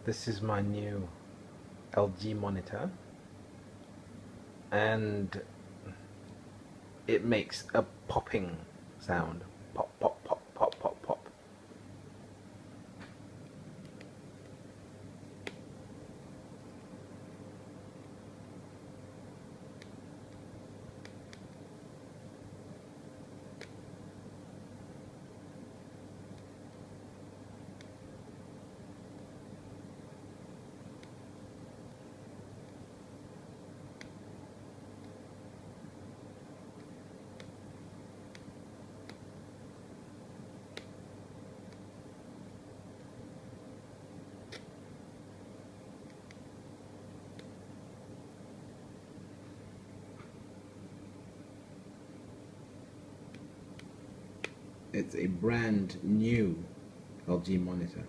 This is my new LG monitor, and it makes a popping sound. Pop, pop, pop, pop, pop, pop. It's a brand new LG monitor.